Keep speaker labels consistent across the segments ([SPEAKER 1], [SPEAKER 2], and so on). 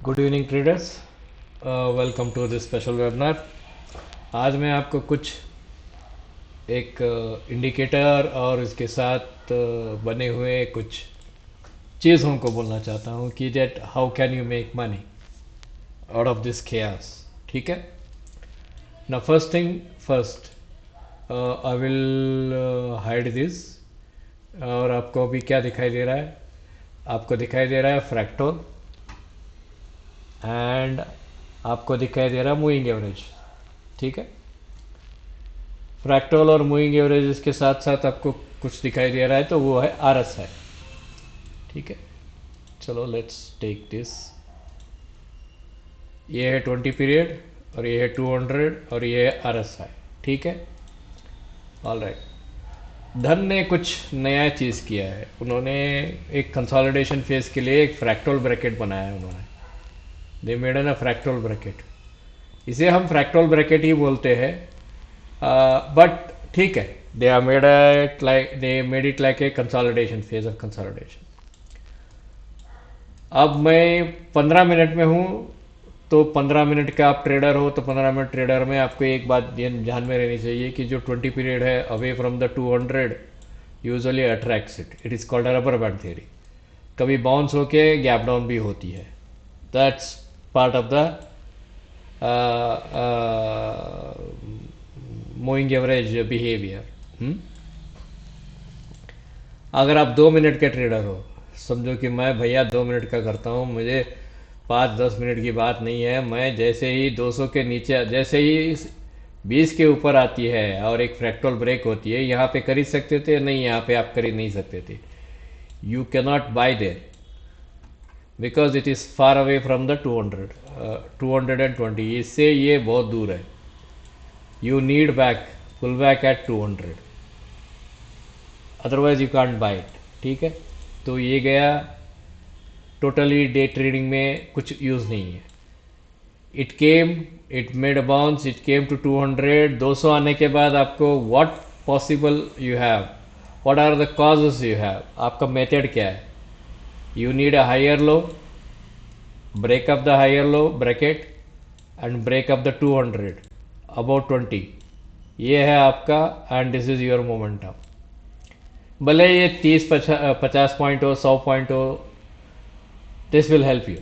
[SPEAKER 1] Good evening traders, welcome to this special webinar. आज मैं आपको कुछ एक इंडिकेटर और इसके साथ बने हुए कुछ चीज़ों को बोलना चाहता हूँ कि that how can you make money out of this chaos। ठीक है ना। First thing first, I will hide this. और आपको अभी क्या दिखाई दे रहा है? आपको दिखाई दे रहा है फ्रैक्टल एंड आपको दिखाई दे रहा है मूविंग एवरेज। ठीक है, फ्रैक्टल और मूविंग एवरेज के साथ साथ आपको कुछ दिखाई दे रहा है तो वो है आरएस है। ठीक है, चलो लेट्स टेक दिस। ये है 20 पीरियड और ये है 200 और ये है आरएस है। ठीक है, ऑल राइट। धन ने कुछ नया चीज़ किया है। उन्होंने एक कंसोलिडेशन फेज के लिए एक फ्रैक्टल ब्रैकेट बनाया है। उन्होंने they made an a fractal bracket. इसे हम फ्रैक्टल ब्रैकेट ही बोलते हैं, बट ठीक है, they made it like a consolidation phase of consolidation. अब मैं 15 मिनट में हूँ, तो 15 मिनट का आप ट्रेडर हो तो 15 मिनट ट्रेडर में आपको एक बात ध्यान में रहनी चाहिए कि जो 20 पीरियड है away from the 200 usually attracts it. It is called rubber band theory. कभी बाउंस होके गैप डाउन भी होती है। That's part of the moving average behaviour. अगर आप 2 मिनट के ट्रेडर हो, समझो कि मैं भैया 2 मिनट का करता हूँ, मुझे 5-10 मिनट की बात नहीं है। मैं जैसे ही 200 के नीचे, जैसे ही 20 के ऊपर आती है और एक फ्रैक्टल ब्रेक होती है, यहाँ पे खरीद सकते थे? नहीं, यहाँ पे आप खरीद नहीं सकते थे। You cannot buy there because it is far away from the 200, 220। इससे ये बहुत दूर है। You need back, pull back at 200, otherwise you can't buy it. ठीक है, तो ये गया। टोटली डे ट्रेडिंग में कुछ यूज़ नहीं है। It came, it made a bounce, it came to 200। 200 आने के बाद आपको what possible you have, what are the causes you have, आपका मेथड क्या है? You need a higher low, break up the higher low bracket and break up the 200 about 20। ये है आपका and this is your momentum. भले ये 30-50 point हो, 100 point हो, दिस विल हेल्प यू।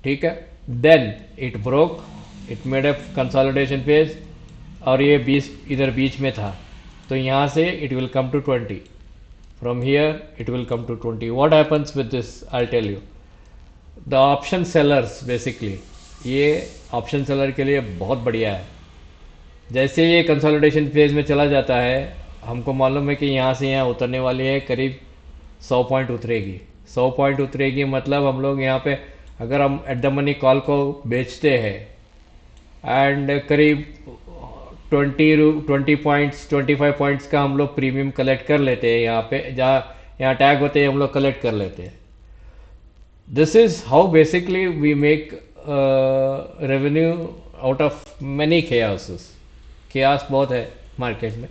[SPEAKER 1] ठीक है, then it broke, it made a consolidation phase और ये 20 इधर बीच में था, तो यहाँ से it will come to 20। From here it will come to 20। What happens with this I tell you. The option sellers basically, ये ऑप्शन सेलर के लिए बहुत बढ़िया है। जैसे ये कंसोलिडेशन फेज में चला जाता है, हमको मालूम है कि यहाँ से यहाँ उतरने वाली है, करीब 100 पॉइंट उतरेगी। 100 पॉइंट उतरेगी मतलब हम लोग यहाँ पे अगर हम एट द मनी कॉल को बेचते हैं एंड करीब 20 पॉइंट्स 25 पॉइंट्स का हम लोग प्रीमियम कलेक्ट कर लेते हैं। यहाँ पे जहाँ यहाँ टैग होते हैं हम लोग कलेक्ट कर लेते हैं। This is how basically we make revenue out of many chaoses। chaos बहुत है मार्केट में।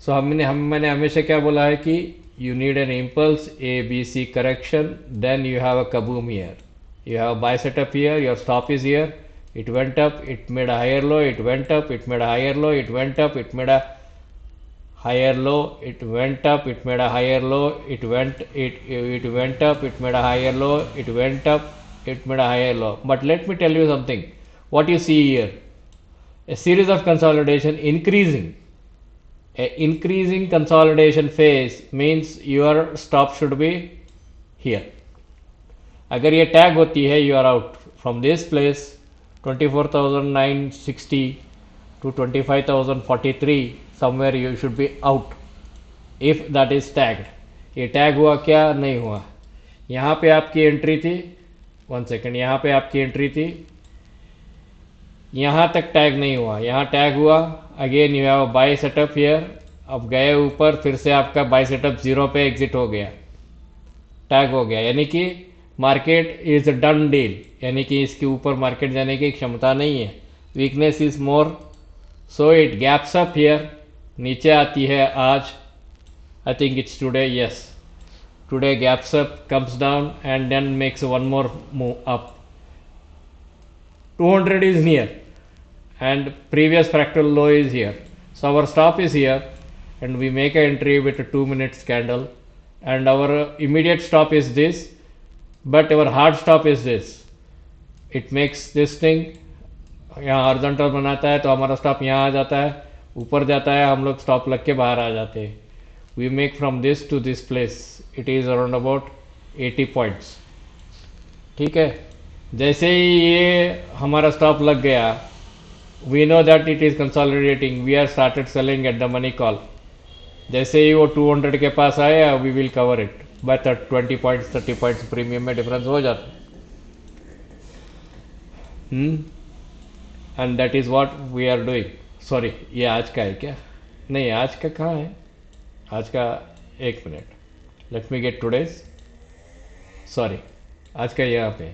[SPEAKER 1] सो मैंने हमेशा क्या बोला है कि you need an impulse A B C correction, then you have a kaboom here, you have a buy setup here, your stop is here, it went up, it made a higher low, it went up, it made a higher low, it went up, it made a higher low, it went up, it made a higher low, it went up, it made a higher low, it went up, it made a higher low. But let me tell you something, what you see here, a series of consolidation increasing. A increasing consolidation phase means your stop should be here। अगर ये tag होती है you are out from this place 24,960 to 25,043, somewhere you should be out if that is tagged। ये tag हुआ क्या? नहीं हुआ। यहाँ पे आपकी एंट्री थी, 1 सेकेंड, यहाँ पे आपकी एंट्री थी, यहाँ तक टैग नहीं हुआ, यहाँ टैग हुआ। Again you have buy setup here, अब गए ऊपर, फिर से आपका बाय सेटअप जीरो पे एग्जिट हो गया, टैग हो गया, यानी कि मार्केट इज डन डील, यानी कि इसके ऊपर मार्केट जाने की क्षमता नहीं है। Weakness is more, so it gaps up here, नीचे आती है आज। I think it's today, yes, today gaps up, comes down and then makes one more move up. 200 is near and previous fractal low is here. So our stop is here and we make an entry with a 2 minutes candle and our immediate stop is this, but our hard stop is this. It makes this thing, यहाँ horizontal बनाता है तो हमारा stop यहाँ आ जाता है, ऊपर जाता है, हम लोग स्टॉप लग के बाहर आ जाते हैं. We make from this to this place, it is around about 80 points. ठीक है, जैसे ही ये हमारा स्टॉप लग गया, we know that it is consolidating, we are started selling at the money call. जैसे ही वो 200 के पास आया, we will cover it by 20 points 30 points premium में डिफरेंस हो जाता है. And that is what we are doing. Sorry, ये आज का है क्या? नहीं, आज का कहाँ है? आज का 1 minute, let me get today's. Sorry, आज का यहाँ पे.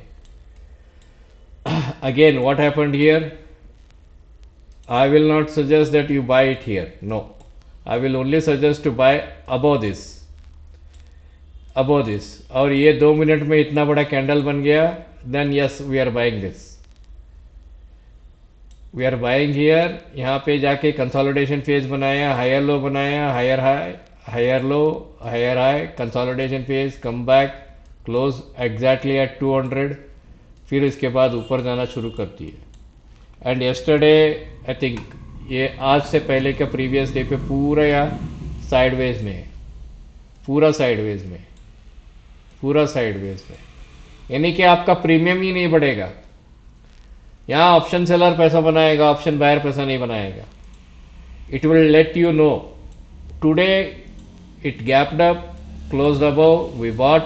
[SPEAKER 1] Again what happened here? I will not suggest that you buy it here. No, I will only suggest to buy above this, above this. और ये 2 मिनट में इतना बड़ा candle बन गया, then yes we are buying this. We are buying here. यहाँ पे जाके कंसोलिडेशन फेज बनाया, हायर लो बनाया, higher high, higher low, higher high, consolidation phase, come back, close exactly at 200. फिर इसके बाद ऊपर जाना शुरू करती है. एंड यस्टरडे आई थिंक ये आज से पहले के प्रीवियस डे पे पूरा यहाँ साइडवेज में है, पूरा साइडवेज में, पूरा साइडवेज में. यानी कि आपका प्रीमियम ही नहीं बढ़ेगा. यहाँ ऑप्शन सेलर पैसा बनाएगा, ऑप्शन बायर पैसा नहीं बनाएगा. It will let you know. Today it gapped up, closed above, we bought.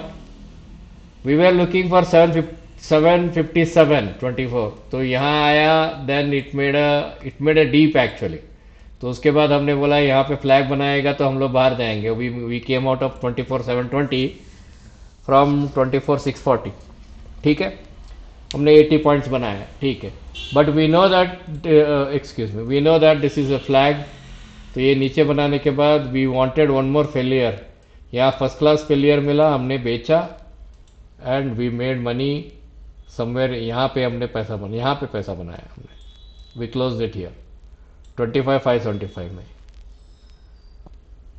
[SPEAKER 1] We were looking for 757.24. तो यहाँ आया, then it made a dip actually. तो उसके बाद हमने बोला यहाँ पे फ्लैग बनाएगा तो हम लोग बाहर जाएंगे. We came out of 24,720 from 24,640. ठीक है, हमने 80 पॉइंट्स बनाया. ठीक है, but we know that, excuse me, we know that this is a flag. तो ये नीचे बनाने के बाद we wanted one more failure. यहाँ फर्स्ट क्लास फेलियर मिला, हमने बेचा and we made money somewhere. यहाँ पे हमने पैसा बना, यहाँ पे पैसा बनाया हमने. वी क्लोज इट हियर 25,575 में.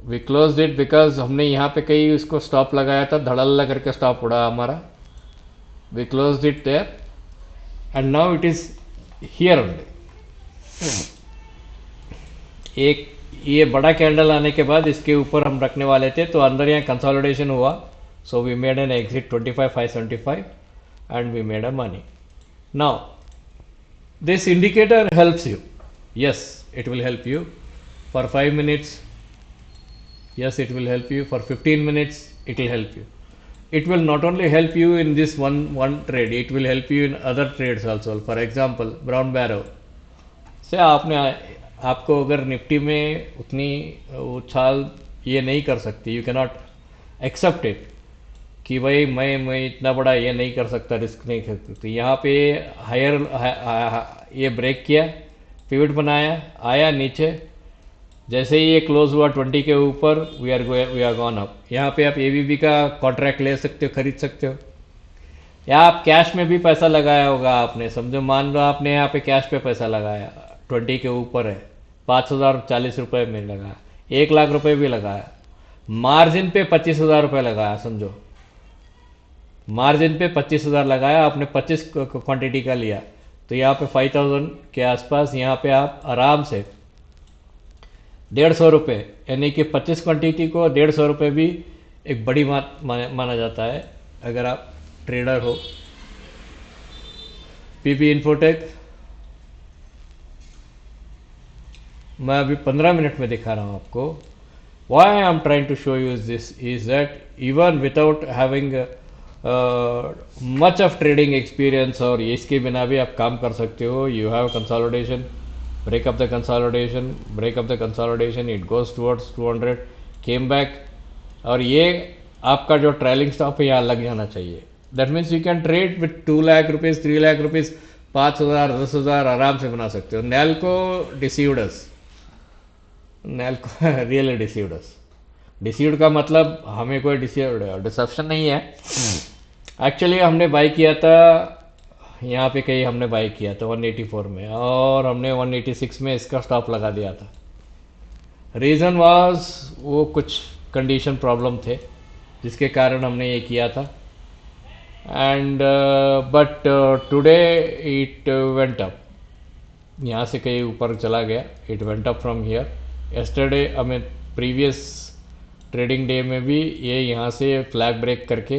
[SPEAKER 1] वी क्लोज इट बिकॉज हमने यहाँ पे कहीं उसको स्टॉप लगाया था, धड़ल्ला करके स्टॉप उड़ा हमारा. We close it there and now it is here only. एक ये बड़ा कैंडल आने के बाद इसके ऊपर हम रखने वाले थे, तो अंदर यहाँ कंसोलिडेशन हुआ. So we made an exit 25,575 and we made a money. Now this indicator helps you. Yes, it will help you for 5 minutes. Yes, it will help you for 15 minutes. It will help you. It will not only help you in this one trade, it will help you in other trades also. For example, brown barrow से आपको अगर Nifty में उतनी उछाल ये नहीं कर सकती, you can not accept it कि भाई मैं इतना बड़ा ये नहीं कर सकता, रिस्क नहीं कर सकता. तो यहाँ पे हायर ये ब्रेक किया, पिवट बनाया, आया नीचे. जैसे ही ये क्लोज हुआ 20 के ऊपर, वी आर गॉन अप. यहाँ पे आप एवीबी का कॉन्ट्रैक्ट ले सकते हो, खरीद सकते हो. या आप कैश में भी पैसा लगाया होगा आपने. समझो, मान लो आपने यहाँ पे कैश पे पैसा लगाया, 20 के ऊपर है, 5,040 रुपये में लगाया, 1 लाख रुपए भी लगाया. मार्जिन पे 25,000 रुपये लगाया. समझो, मार्जिन पे 25,000 लगाया आपने, 25 क्वांटिटी का लिया, तो यहाँ पे 5,000 के आसपास. यहाँ पे आप आराम से 150 रुपये, यानी कि 25 क्वांटिटी को 150 रुपये भी एक बड़ी बात माना जाता है अगर आप ट्रेडर हो. पीबी इन्फोटेक मैं अभी 15 मिनट में दिखा रहा हूँ आपको. Why I am trying to show you this is that even without having much of trading experience और इसके बिना भी आप काम कर सकते हो. You have consolidation, break up the consolidation, break up the consolidation, it goes towards 200, came back, और ये आपका जो ट्रेलिंग स्टॉप है यहाँ लग जाना चाहिए. That means you can trade with 2 lakh rupees, 3 lakh rupees, 5,000, 10,000 आराम से बना सकते हो. नैल्को डिसीव्ड अस, नैल्को रियली डिसीव्ड अस. डिसीव्ड का मतलब हमें कोई डिसेप्शन नहीं है. एक्चुअली हमने बाई किया था यहाँ पे कहीं हमने बाई किया था 184 में, और हमने 186 में इसका स्टॉप लगा दिया था। रीज़न वाज वो कुछ कंडीशन प्रॉब्लम थे जिसके कारण हमने ये किया था। And but today it went up, यहाँ से कहीं ऊपर चला गया, it went up from here. Yesterday हमें प्रीवियस ट्रेडिंग डे में भी ये यहाँ से फ्लैग ब्रेक करके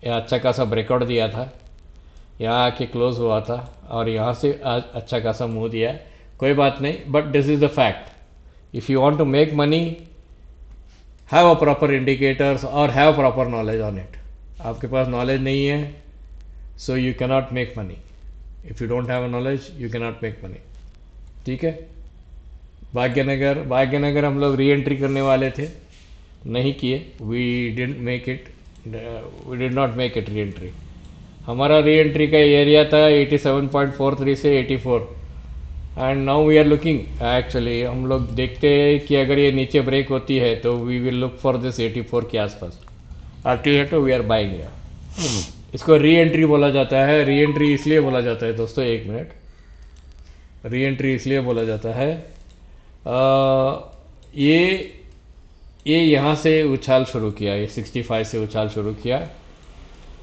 [SPEAKER 1] अच्छा खासा ब्रेकआउट दिया था, यहाँ आके क्लोज हुआ था और यहाँ से आज अच्छा खासा मूव दिया है। कोई बात नहीं, but this is the fact. If you want to make money, have a proper indicators और have proper knowledge on it. आपके पास नॉलेज नहीं है, so you cannot make money. If you don't have a knowledge, you cannot make money. ठीक है। भाग्यनगर हम लोग re entry करने वाले थे, नहीं किए। We didn't make it, we did not make it reentry. हमारा री एंट्री का एरिया था 87.43 से 84, and now we are looking, actually हम लोग देखते हैं कि अगर ये नीचे ब्रेक होती है तो we will look for this 84 के आसपास आती है तो वी आर बाइंग। इसको री एंट्री बोला जाता है। री एंट्री इसलिए बोला जाता है दोस्तों, एक मिनट, री एंट्री इसलिए बोला जाता है, ये यहाँ से उछाल शुरू किया, ये 65 से उछाल शुरू किया।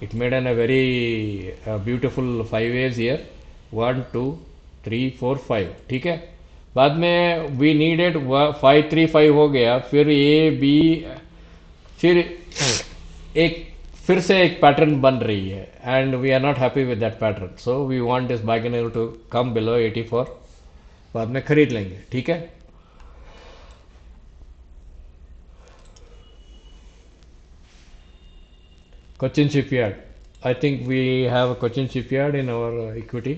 [SPEAKER 1] It made an a very beautiful 5 waves here, 1 2 3 4 5। ठीक है। बाद में वी नीडेड 535 हो गया, फिर ए बी, फिर फिर से एक पैटर्न बन रही है, and we are not happy with that pattern, so we want this बाइगनर टू कम बिलो 84, बाद में खरीद लेंगे। ठीक है। Cochin shipyard, I think we have a Cochin shipyard in our equity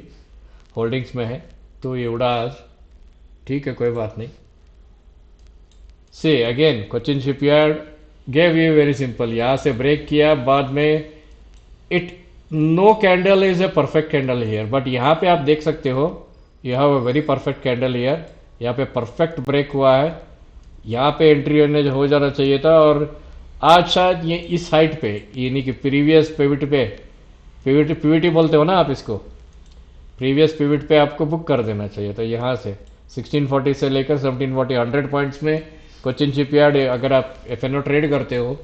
[SPEAKER 1] holdings में है, तो ये उड़ा आज। ठीक है, कोई बात नहीं। से again Cochin Shipyard gave you very simple, यहाँ से ब्रेक किया, बाद में it no candle is a perfect candle here, but यहाँ पे आप देख सकते हो you have a very perfect candle here. यहाँ पे परफेक्ट ब्रेक हुआ है, यहाँ पे एंट्री होने हो जाना चाहिए था, और आज शायद ये इस साइड पे, यानी कि प्रीवियस पिविट पे, पीवीटी बोलते हो ना आप इसको, प्रीवियस पिविट पे आपको बुक कर देना चाहिए था। यहाँ से 1640 से लेकर 1740 100 पॉइंट्स में कोचिन शिपयार्ड, अगर आप एफएनओ ट्रेड करते हो,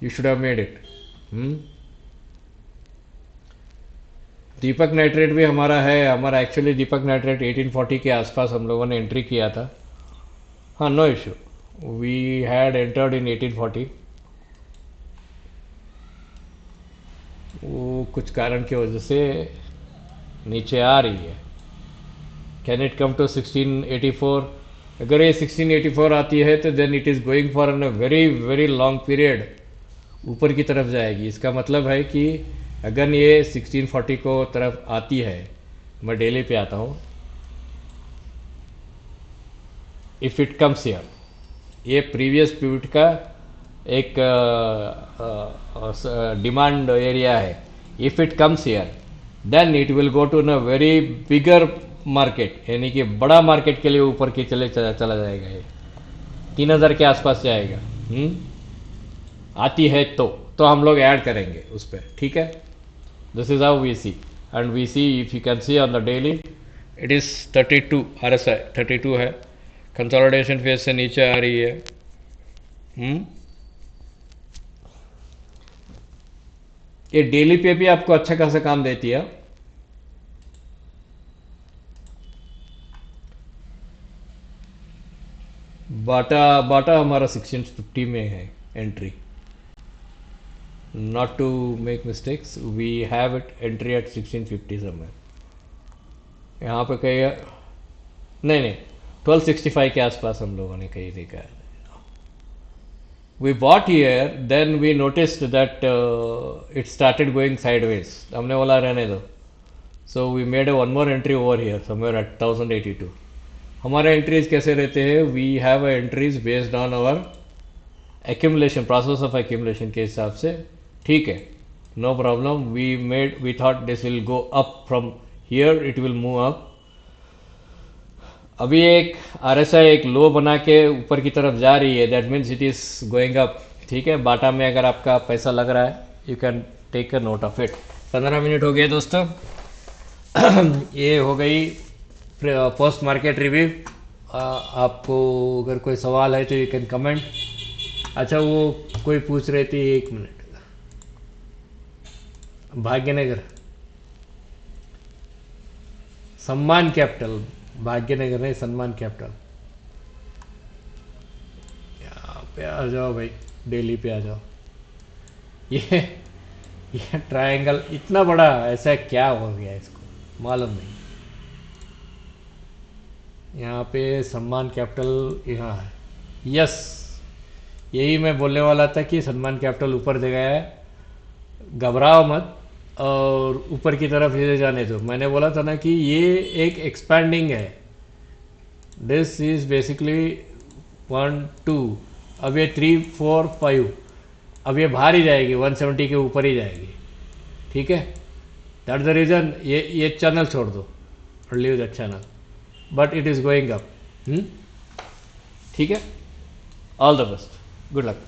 [SPEAKER 1] you should have made it. Deepak nitrate भी हमारा है, हमारा एक्चुअली दीपक नाइट्रेट 1840 के आसपास हम लोगों ने एंट्री किया था। हाँ, no issue, we had entered in 1840। वो कुछ कारण की वजह से नीचे आ रही है। Can it come to 1684? अगर ये 1684 आती है तो then it is going for an very very long period, ऊपर की तरफ जाएगी। इसका मतलब है कि अगर ये 1640 को तरफ आती है, मैं डेली पे आता हूँ, इफ इट कम्स हियर, ये प्रीवियस पिवट का एक डिमांड एरिया है। If it comes here then it will go to न वेरी बिगर मार्केट, यानी कि बड़ा मार्केट के लिए ऊपर की चला जाएगा। ये 3000 के आसपास जाएगा। आती है तो हम लोग ऐड करेंगे उस पर। ठीक है। This is how we see, and we see, if you can see on the daily, it is 32 RSI 32 है। कंसोलिडेशन फेज से नीचे आ रही है। ये डेली पे भी आपको अच्छा खासा काम देती है। बाटा हमारा 1650 में है entry. Not to make mistakes, we have it entry at 1650 somewhere. यहाँ पे कहीं नहीं 1265 के आसपास हम लोगों ने कहीं देखा है। We bought here, then we noticed that it started going sideways. हमने बोला रहने दो, so we made a one more entry over here somewhere at 1082. हमारे एंट्रीज कैसे रहते हैं? We have entries based on our accumulation, process of accumulation के हिसाब से। ठीक है, no problem. We thought this will go up from here, it will move up. अभी एक RSI एक लो बना के ऊपर की तरफ जा रही है, that means it is going up. ठीक है। बाटा में अगर आपका पैसा लग रहा है, you can take a note of it. 15 minute हो गए दोस्तों, ये हो गई पोस्ट मार्केट रिव्यू। आपको अगर कोई सवाल है तो यू कैन कमेंट। अच्छा, वो कोई पूछ रहे थे, 1 मिनट। भाग्यनगर, सम्मान कैपिटल, भाग्यनगर नहीं, सम्मान कैपिटल। यहाँ पे आ जाओ भाई, डेली पे आ जाओ। ये ये ट्रायंगल इतना बड़ा ऐसा क्या हो गया इसको, मालूम नहीं। यहाँ पे सम्मान कैपिटल यहाँ है। यस, यही मैं बोलने वाला था कि सम्मान कैपिटल ऊपर दे गया है, घबराओ मत और ऊपर की तरफ इसे जाने दो। मैंने बोला था ना कि ये एक एक्सपैंडिंग है। दिस इज बेसिकली 1 2, अब ये 3 4 5, अब ये बाहर ही जाएगी, 170 के ऊपर ही जाएगी। ठीक है, दैट द रीज़न ये चैनल छोड़ दो और leave that channel, but it is going up. ठीक है, all the best, good luck.